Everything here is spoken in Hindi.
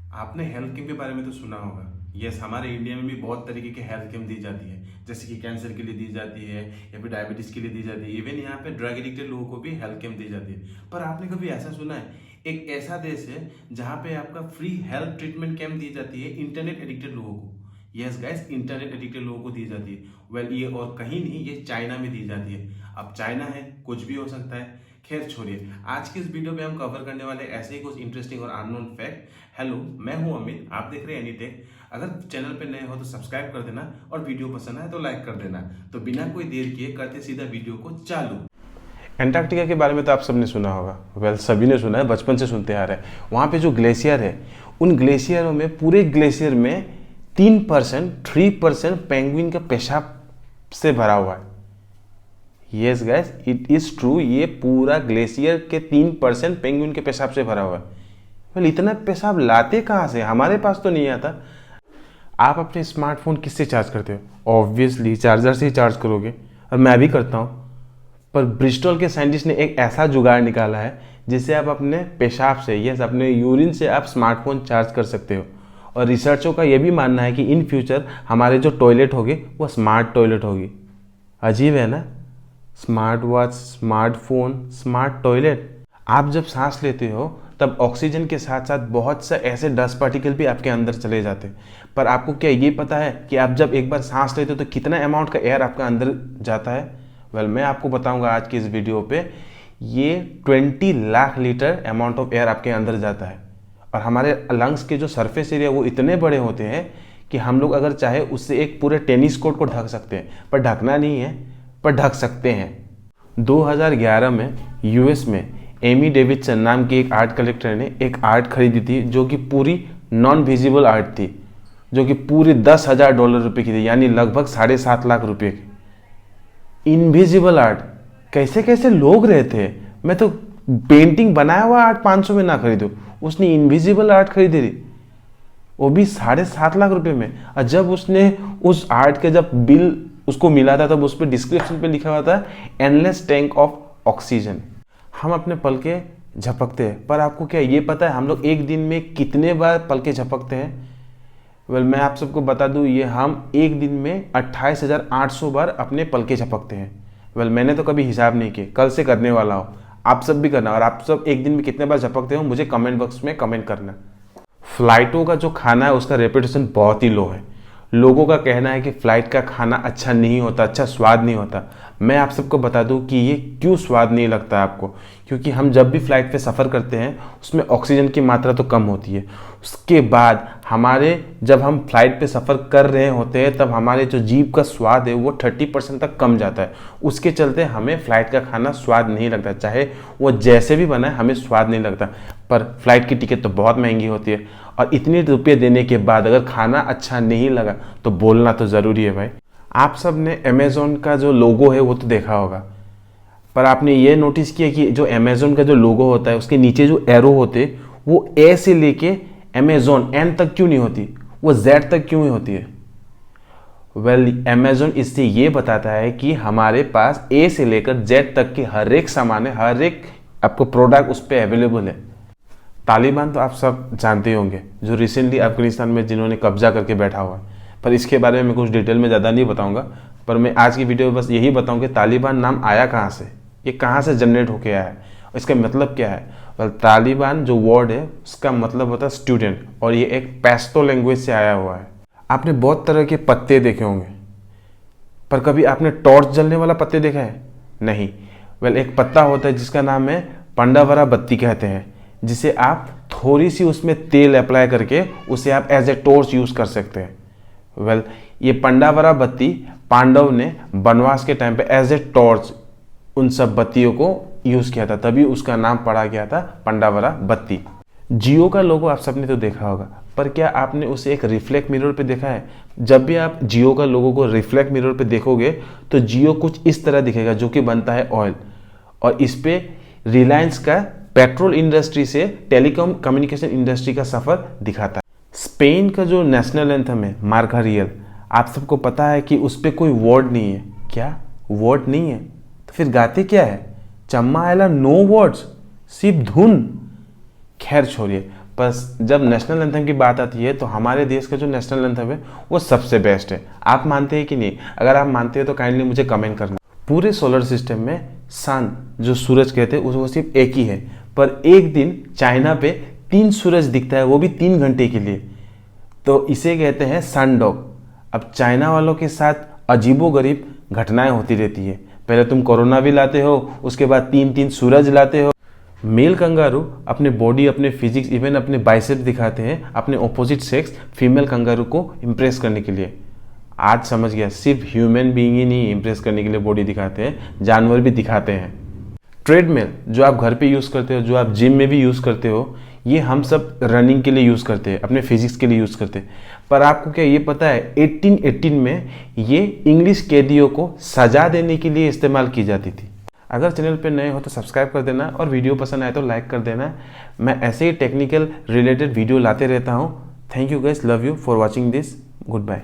आपने हेल्थ कैम्प के बारे में तो सुना होगा। यस, हमारे इंडिया में भी बहुत तरीके के हेल्थ कैम्प दी जाती है, जैसे कि कैंसर के लिए दी जाती है या फिर डायबिटीज के लिए दी जाती है। इवन यहाँ पे ड्रग एडिक्टेड लोगों को भी हेल्थ कैम्प दी जाती है। पर आपने कभी ऐसा सुना है, एक ऐसा देश है जहाँ पे आपका फ्री हेल्थ ट्रीटमेंट कैम्प दी जाती है इंटरनेट एडिक्टेड लोगों को। यस गाइस, इंटरनेट एडिक्टेड लोगों को दी जाती है। वेल, ये और कहीं नहीं, ये चाइना में दी जाती है। अब चाइना है, कुछ भी हो सकता है। खैर छोड़िए, आज की इस वीडियो में हम कवर करने वाले ऐसे ही कुछ इंटरेस्टिंग और अननोन फैक्ट। हेलो, मैं हूं अमित, आप देख रहे हैं एनीटेक। अगर चैनल पे नए हो तो सब्सक्राइब कर देना और वीडियो पसंद आए तो लाइक कर देना। तो बिना कोई देर किए करते सीधा वीडियो को चालू। एंटार्क्टिका के बारे में तो आप सबने सुना होगा। वेल, सभी ने सुना है, बचपन से सुनते आ रहे हैं। वहाँ पे जो ग्लेशियर है, उन ग्लेशियरों में, पूरे ग्लेशियर में 3% पेंगुइन का पेशाब से भरा हुआ है। Yes guys, it is true. ये पूरा ग्लेशियर के 3% पेंगुइन के पेशाब से भरा हुआ है। वेल, इतना पेशाब लाते कहाँ से? हमारे पास तो नहीं आता। आप अपने स्मार्टफोन किससे चार्ज करते हो? ऑब्वियसली चार्जर से ही चार्ज करोगे, और मैं भी करता हूँ। पर ब्रिस्टल के साइंटिस्ट ने एक ऐसा जुगाड़ निकाला है जिससे आप अपने पेशाब से, यस अपने यूरिन से आप स्मार्टफोन चार्ज कर सकते हो। और रिसर्चों का यह भी मानना है कि इन फ्यूचर हमारे जो टॉयलेट होंगे वो स्मार्ट टॉयलेट होगी। अजीब है ना? Smart watch, smartphone, smart toilet. आप जब सांस लेते हो तब ऑक्सीजन के साथ साथ बहुत से ऐसे डस्ट पार्टिकल भी आपके अंदर चले जाते हैं। पर आपको क्या ये पता है कि आप जब एक बार सांस लेते हो तो कितना अमाउंट का एयर आपका अंदर जाता है? वेल, मैं आपको बताऊंगा आज की इस वीडियो पे। ये 20 lakh litre amount of air आपके अंदर जाता है। और हमारे लंग्स के जो सरफेस एरिया वो इतने बड़े होते हैं कि हम लोग अगर चाहे उससे एक पूरे टेनिस कोर्ट को ढक सकते हैं। पर ढकना नहीं है, पर ढक सकते हैं। 2011 में यूएस में एमी डेविडसन नाम की एक आर्ट कलेक्टर ने एक आर्ट खरीदी थी जो कि पूरी नॉन विजिबल आर्ट थी, जो कि पूरी $10,000 रुपये की थी, यानी लगभग 7.5 लाख रुपये की। इनविजिबल आर्ट, कैसे कैसे लोग रहते हैं। मैं तो पेंटिंग बनाया हुआ आर्ट 500 में ना खरीदूँ, उसने इनविजिबल आर्ट खरीदी थी, वो भी 7.5 लाख रुपये में। और जब उसने उस आर्ट के जब बिल उसको मिला था तब उस पर डिस्क्रिप्शन पे लिखा हुआ था एंडलेस टैंक ऑफ ऑक्सीजन। हम अपने पलके झपकते हैं, पर आपको क्या ये पता है हम लोग एक दिन में कितने बार पलके झपकते हैं? वेल, मैं आप सबको बता दूं, ये हम एक दिन में 28,800 बार अपने पलके झपकते हैं। वेल, मैंने तो कभी हिसाब नहीं किया, कल से करने वाला हूँ। आप सब भी करना, और आप सब एक दिन में कितने बार झपकते हो मुझे कमेंट बॉक्स में कमेंट करना। फ्लाइटों का जो खाना है उसका रेपुटेशन बहुत ही लो है। लोगों का कहना है कि फ़्लाइट का खाना अच्छा नहीं होता, अच्छा स्वाद नहीं होता। मैं आप सबको बता दूं कि ये क्यों स्वाद नहीं लगता आपको। क्योंकि हम जब भी फ़्लाइट पे सफ़र करते हैं उसमें ऑक्सीजन की मात्रा तो कम होती है। उसके बाद जब हम फ्लाइट पे सफ़र कर रहे होते हैं तब हमारे जो जीभ का स्वाद है वो 30% तक कम जाता है। उसके चलते हमें फ़्लाइट का खाना स्वाद नहीं लगता, चाहे वो जैसे भी बना है हमें स्वाद नहीं लगता। पर फ्लाइट की टिकट तो बहुत महंगी होती है, और इतने रुपये देने के बाद अगर खाना अच्छा नहीं लगा तो बोलना तो ज़रूरी है भाई। आप सब ने अमेज़ॉन का जो लोगो है वो तो देखा होगा, पर आपने ये नोटिस किया कि जो अमेज़ॉन का जो लोगो होता है उसके नीचे जो एरो होते वो ए से लेके अमेज़ॉन एन तक क्यों नहीं होती, वो जेड तक क्यों ही होती है? वेल, अमेज़ॉन इससे ये बताता है कि हमारे पास ए से लेकर जेड तक के हर एक सामान है, हर एक आपको प्रोडक्ट उस पर अवेलेबल है। तालिबान तो आप सब जानते होंगे, जो रिसेंटली अफगानिस्तान में जिन्होंने कब्जा करके बैठा हुआ है। पर इसके बारे में मैं कुछ डिटेल में ज़्यादा नहीं बताऊंगा, पर मैं आज की वीडियो में बस यही बताऊंगा कि तालिबान नाम आया कहाँ से, ये कहाँ से जनरेट होके आया है, और इसका मतलब क्या है। वेल, तालिबान जो वर्ड है उसका मतलब होता है स्टूडेंट, और ये एक पैश्तो लैंग्वेज से आया हुआ है। आपने बहुत तरह के पत्ते देखे होंगे, पर कभी आपने टॉर्च जलने वाला पत्ते देखा है? नहीं। वेल, एक पत्ता होता है जिसका नाम है पंडावरा बत्ती कहते हैं, जिसे आप थोड़ी सी उसमें तेल अप्लाई करके उसे आप एज ए टॉर्च यूज़ कर सकते हैं। वेल, ये पंडावरा बत्ती पांडव ने वनवास के टाइम पे एज ए टॉर्च उन सब बत्तियों को यूज़ किया था, तभी उसका नाम पड़ा गया था पंडावरा बत्ती। जियो का लोगो आप सबने तो देखा होगा, पर क्या आपने उसे एक रिफ्लेक्ट मिरर पे देखा है? जब भी आप जियो का लोगो को रिफ्लेक्ट मिरर पे देखोगे तो जियो कुछ इस तरह दिखेगा, जो कि बनता है ऑयल, और इस पे रिलायंस का पेट्रोल इंडस्ट्री से टेलीकॉम कम्युनिकेशन इंडस्ट्री का सफ़र दिखाता है। स्पेन का जो नेशनल एंथम है मार्का रियल, आप सबको पता है कि उस पर कोई वर्ड नहीं है। क्या वर्ड नहीं है? तो फिर गाते क्या है? चम्मा आयला नो वर्ड्स, सिर्फ धुन। खैर छोड़िए, बस जब नेशनल एंथम की बात आती है तो हमारे देश का जो नेशनल एंथम है वो सबसे बेस्ट है। आप मानते हैं कि नहीं? अगर आप मानते हैं तो काइंडली मुझे कमेंट करना। पूरे सोलर सिस्टम में सन जो सूरज कहते हैं वो सिर्फ एक ही है, पर एक दिन चाइना पे 3 सूरज दिखता है, वो भी 3 घंटे के लिए। तो इसे कहते हैं सन डॉग। अब चाइना वालों के साथ अजीबोगरीब घटनाएं होती रहती है। पहले तुम कोरोना भी लाते हो, उसके बाद 3-3 सूरज लाते हो। मेल कंगारू अपने बॉडी, अपने फिजिक्स, इवन अपने बाइसेप दिखाते हैं अपने ऑपोजिट सेक्स फीमेल कंगारू को इम्प्रेस करने के लिए। आज समझ गया, सिर्फ ह्यूमन बीइंग ही नहीं इम्प्रेस करने के लिए बॉडी दिखाते हैं, जानवर भी दिखाते हैं। ट्रेडमिल जो आप घर पे यूज़ करते हो, जो आप जिम में भी यूज़ करते हो, ये हम सब रनिंग के लिए यूज़ करते हैं, अपने फिजिक्स के लिए यूज़ करते हैं। पर आपको क्या ये पता है 1818 में ये इंग्लिश कैदियों को सजा देने के लिए इस्तेमाल की जाती थी। अगर चैनल पे नए हो तो सब्सक्राइब कर देना और वीडियो पसंद आए तो लाइक कर देना। मैं ऐसे ही टेक्निकल रिलेटेड वीडियो लाते रहता हूँ। Thank you guys, love you for watching this, good bye.